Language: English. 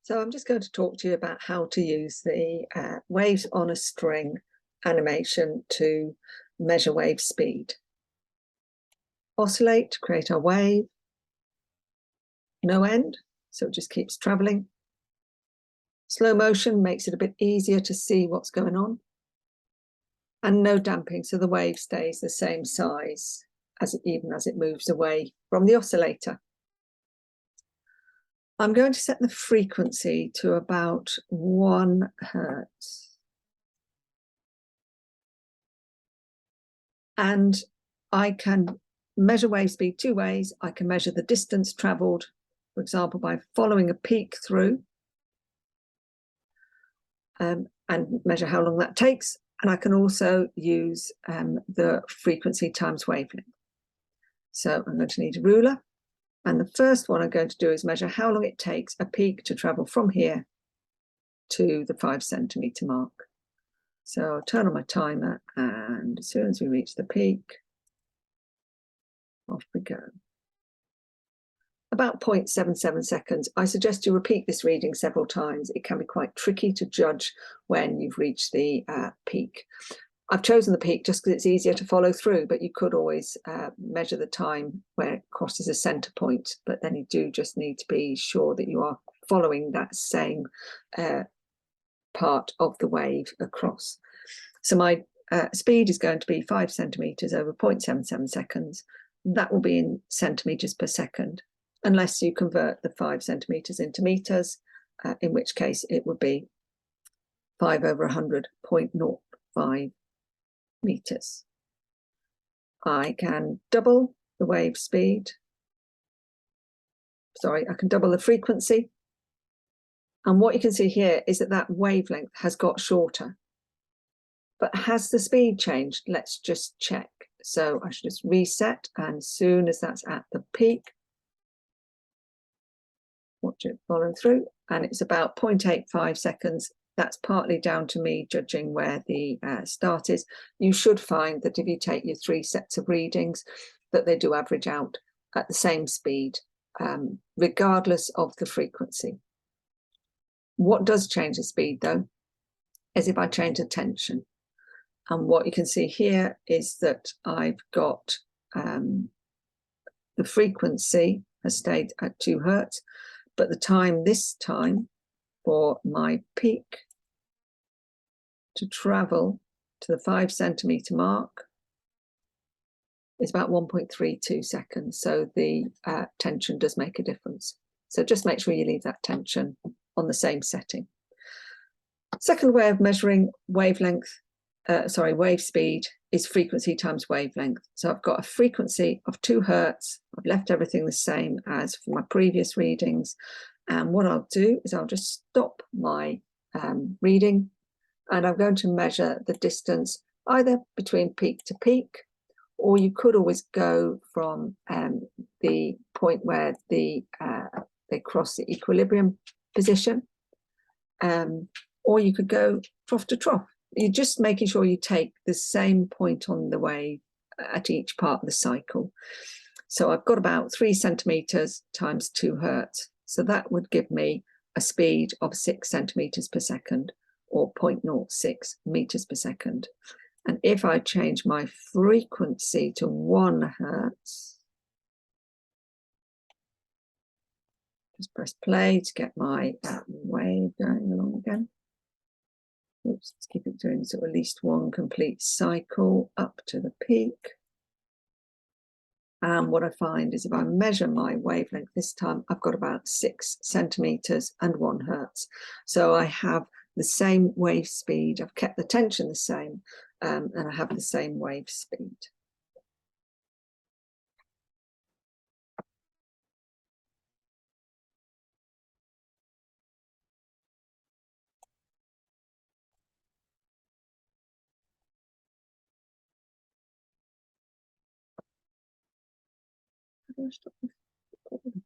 So I'm just going to talk to you about how to use the waves on a string animation to measure wave speed. Oscillate to create our wave. No end, so it just keeps traveling. Slow motion makes it a bit easier to see what's going on. And no damping, so the wave stays the same size even as it moves away from the oscillator. I'm going to set the frequency to about 1 hertz. And I can measure wave speed two ways. I can measure the distance traveled, for example, by following a peak through and measure how long that takes. And I can also use the frequency times wavelength. So I'm going to need a ruler. And the first one I'm going to do is measure how long it takes a peak to travel from here to the 5 centimetre mark. So I'll turn on my timer, and as soon as we reach the peak, off we go. About 0.77 seconds. I suggest you repeat this reading several times. It can be quite tricky to judge when you've reached the peak. I've chosen the peak just because it's easier to follow through, but you could always measure the time where it crosses a centre point, but then you do just need to be sure that you are following that same part of the wave across. So my speed is going to be 5 centimetres over 0.77 seconds. That will be in centimetres per second, unless you convert the 5 centimetres into metres, in which case it would be 5 over 100.05 meters. I can double the wave speed. Sorry, I can double the frequency. And what you can see here is that that wavelength has got shorter. But has the speed changed? Let's just check. So I should just reset, and as soon as that's at the peak, watch it follow through, and it's about 0.85 seconds. That's partly down to me judging where the start is. You should find that if you take your 3 sets of readings, that they do average out at the same speed, regardless of the frequency. What does change the speed, though, is if I change the tension. And what you can see here is that I've got the frequency has stayed at 2 hertz, but the time this time for my peak to travel to the 5 centimetre mark is about 1.32 seconds. So the tension does make a difference. So just make sure you leave that tension on the same setting. Second way of measuring wave speed is frequency times wavelength. So I've got a frequency of 2 hertz. I've left everything the same as for my previous readings. And what I'll do is I'll just stop my reading, and I'm going to measure the distance either between peak to peak, or you could always go from the point where they cross the equilibrium position, or you could go trough to trough. You're just making sure you take the same point on the wave at each part of the cycle. So I've got about 3 centimetres times 2 hertz. So that would give me a speed of 6 centimetres per second, or 0.06 meters per second. And if I change my frequency to 1 hertz, just press play to get my wave going along again. Oops, let's keep it doing so at least 1 complete cycle up to the peak. And what I find is if I measure my wavelength this time, I've got about 6 centimetres and 1 hertz. So I have the same wave speed. I've kept the tension the same, and I have the same wave speed. How do I stop this recording?